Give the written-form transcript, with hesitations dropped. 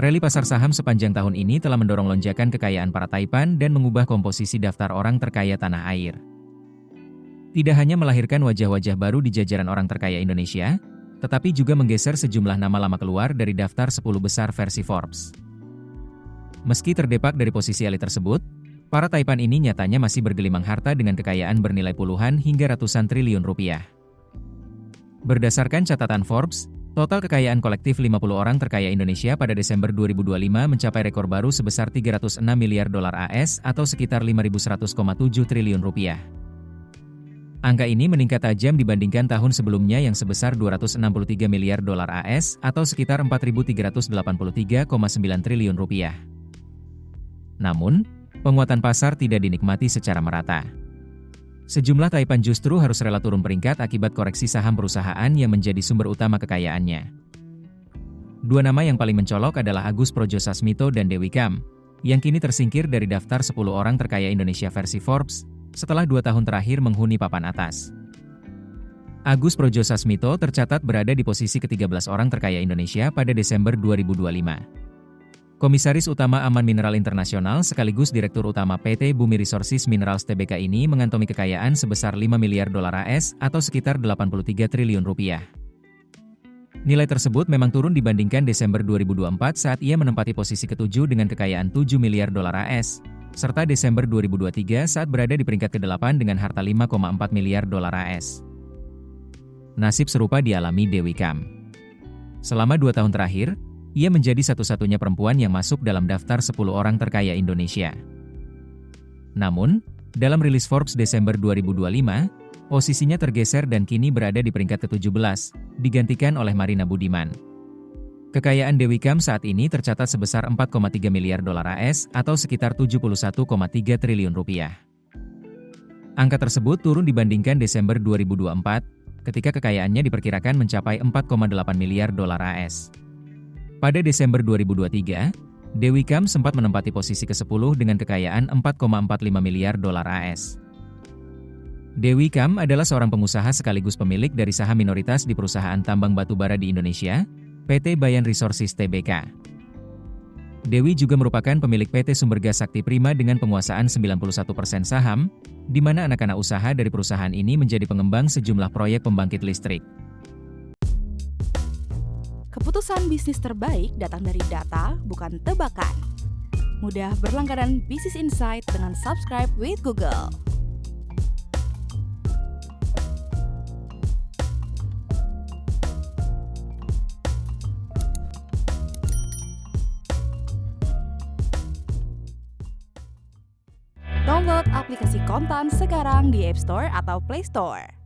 Rally pasar saham sepanjang tahun ini telah mendorong lonjakan kekayaan para Taipan dan mengubah komposisi daftar orang terkaya tanah air. Tidak hanya melahirkan wajah-wajah baru di jajaran orang terkaya Indonesia, tetapi juga menggeser sejumlah nama lama keluar dari daftar 10 besar versi Forbes. Meski terdepak dari posisi elit tersebut, para Taipan ini nyatanya masih bergelimang harta dengan kekayaan bernilai puluhan hingga ratusan triliun rupiah. Berdasarkan catatan Forbes, total kekayaan kolektif 50 orang terkaya Indonesia pada Desember 2025 mencapai rekor baru sebesar 306 miliar dolar AS atau sekitar 5.100,7 triliun rupiah. Angka ini meningkat tajam dibandingkan tahun sebelumnya yang sebesar 263 miliar dolar AS atau sekitar 4.383,9 triliun rupiah. Namun, penguatan pasar tidak dinikmati secara merata. Sejumlah Taipan justru harus rela turun peringkat akibat koreksi saham perusahaan yang menjadi sumber utama kekayaannya. Dua nama yang paling mencolok adalah Agus Projosasmito dan Dewi Kam, yang kini tersingkir dari daftar 10 orang terkaya Indonesia versi Forbes, setelah 2 tahun terakhir menghuni papan atas. Agus Projosasmito tercatat berada di posisi ke-13 orang terkaya Indonesia pada Desember 2025. Komisaris Utama Aman Mineral Internasional sekaligus Direktur Utama PT Bumi Resources Minerals Tbk ini mengantongi kekayaan sebesar 5 miliar dolar AS atau sekitar 83 triliun rupiah. Nilai tersebut memang turun dibandingkan Desember 2024 saat ia menempati posisi ke-7 dengan kekayaan 7 miliar dolar AS, serta Desember 2023 saat berada di peringkat ke-8 dengan harta 5,4 miliar dolar AS. Nasib serupa dialami Dewi Kam. Selama 2 tahun terakhir, ia menjadi satu-satunya perempuan yang masuk dalam daftar 10 orang terkaya Indonesia. Namun, dalam rilis Forbes Desember 2025, posisinya tergeser dan kini berada di peringkat ke-17, digantikan oleh Marina Budiman. Kekayaan Dewi Kam saat ini tercatat sebesar 4,3 miliar dolar AS atau sekitar 71,3 triliun rupiah. Angka tersebut turun dibandingkan Desember 2024, ketika kekayaannya diperkirakan mencapai 4,8 miliar dolar AS. Pada Desember 2023, Dewi Kam sempat menempati posisi ke-10 dengan kekayaan 4,45 miliar dolar AS. Dewi Kam adalah seorang pengusaha sekaligus pemilik dari saham minoritas di perusahaan tambang batu bara di Indonesia, PT Bayan Resources Tbk. Dewi juga merupakan pemilik PT Sumbergas Sakti Prima dengan penguasaan 91% saham, di mana anak-anak usaha dari perusahaan ini menjadi pengembang sejumlah proyek pembangkit listrik. Keputusan bisnis terbaik datang dari data, bukan tebakan. Mudah berlangganan Business Insight dengan subscribe with Google. Download aplikasi Kontan sekarang di App Store atau Play Store.